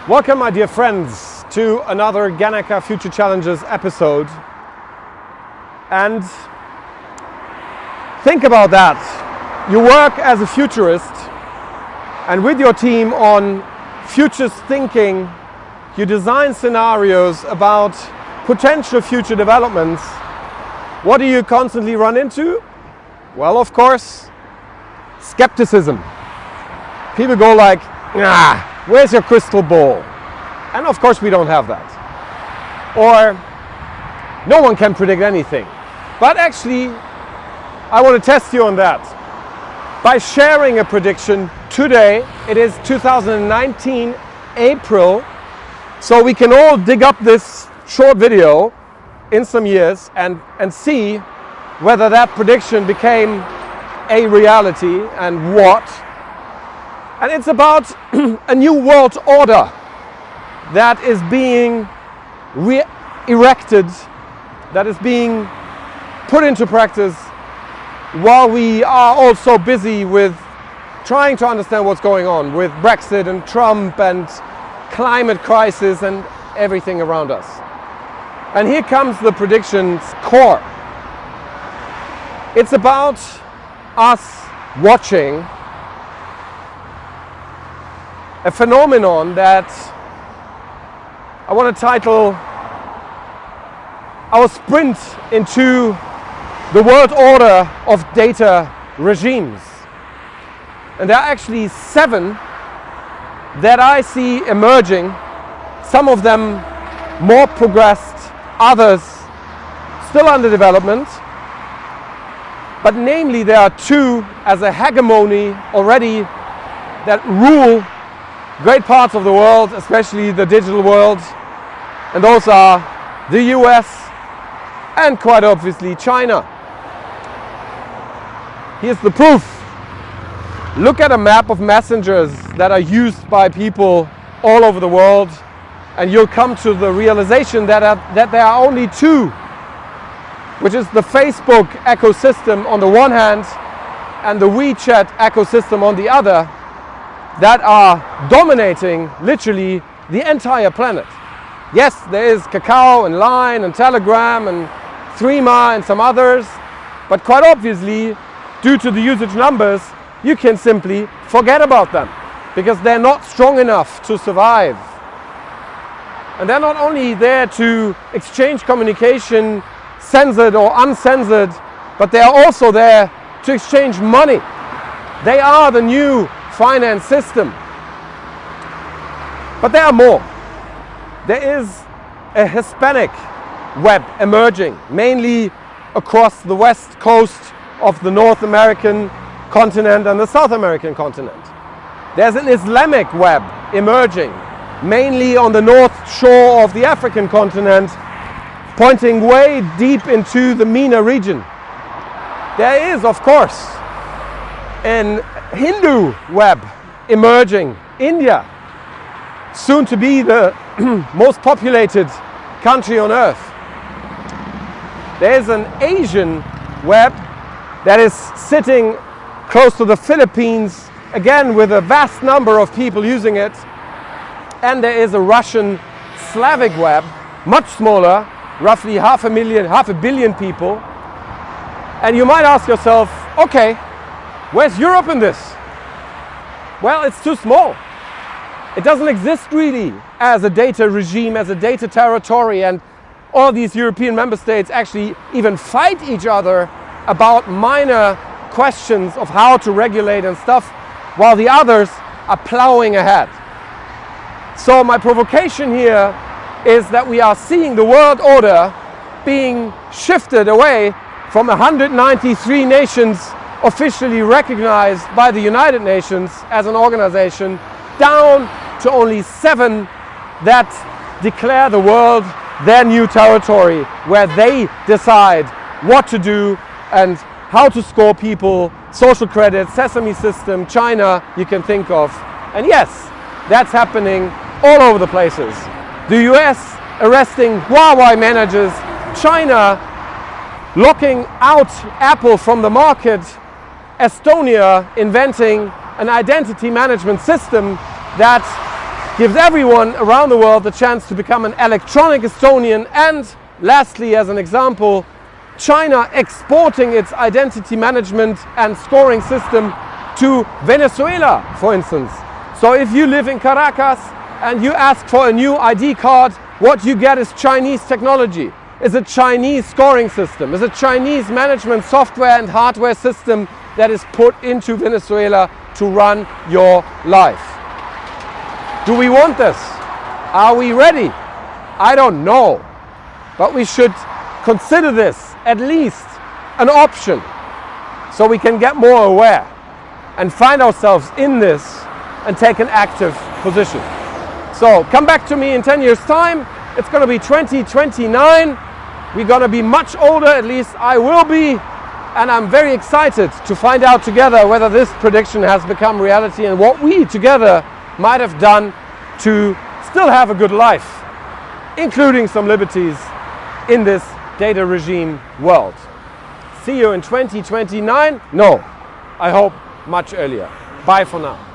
Welcome, my dear friends, to another gannaca Future Challenges episode. And think about that. You work as a futurist, and with your team on futures thinking, you design scenarios about potential future developments. What do you constantly run into? Well, of course, skepticism. People go like, where's your crystal ball? And of course we don't have that. Or no one can predict anything. But actually, I want to test you on that. By sharing a prediction today, it is 2019, April, so we can all dig up this short video in some years and see whether that prediction became a reality and what. And it's about a new world order that is being erected, that is being put into practice while we are all so busy with trying to understand what's going on with Brexit and Trump and climate crisis and everything around us. And here comes the prediction's core. It's about us watching a phenomenon that I want to title our sprint into the world order of data regimes. And there are actually 7 that I see emerging, some of them more progressed, others still under development. But namely, there are 2 as a hegemony already that rule great parts of the world, especially the digital world. And those are the US and quite obviously China. Here's the proof. Look at a map of messengers that are used by people all over the world, and you'll come to the realization that there are only 2, which is the Facebook ecosystem on the one hand and the WeChat ecosystem on the other, that are dominating literally the entire planet. Yes, there is Kakao and Line and Telegram and Threema and some others, but quite obviously, due to the usage numbers, you can simply forget about them because they're not strong enough to survive. And they're not only there to exchange communication, censored or uncensored, but they are also there to exchange money. They are the new finance system. But there are more. There is a Hispanic web emerging, mainly across the west coast of the North American continent and the South American continent. There's an Islamic web emerging, mainly on the north shore of the African continent, pointing way deep into the MENA region. There is, of course, an Hindu web emerging, India, soon to be the most populated country on earth. There is an Asian web that is sitting close to the Philippines, again with a vast number of people using it. And there is a Russian Slavic web, much smaller, roughly half a billion people. And you might ask yourself, okay, where's Europe in this? Well, it's too small. It doesn't exist really as a data regime, as a data territory, and all these European member states actually even fight each other about minor questions of how to regulate and stuff, while the others are plowing ahead. So my provocation here is that we are seeing the world order being shifted away from 193 nations officially recognized by the United Nations as an organization, down to only 7 that declare the world their new territory, where they decide what to do and how to score people, social credit, sesame system, China, you can think of. And yes, that's happening all over the places. The US arresting Huawei managers, China locking out Apple from the market, Estonia inventing an identity management system that gives everyone around the world the chance to become an electronic Estonian. And lastly, as an example, China exporting its identity management and scoring system to Venezuela, for instance. So if you live in Caracas and you ask for a new ID card, what you get is Chinese technology, is a Chinese scoring system, is a Chinese management software and hardware system that is put into Venezuela to run your life. Do we want this? Are we ready? I don't know, but we should consider this at least an option so we can get more aware and find ourselves in this and take an active position. So come back to me in 10 years time. It's going to be 2029. We're going to be much older, at least I will be, and I'm very excited to find out together whether this prediction has become reality and what we together might have done to still have a good life, including some liberties in this data regime world. See you in 2029. No, I hope much earlier. Bye for now.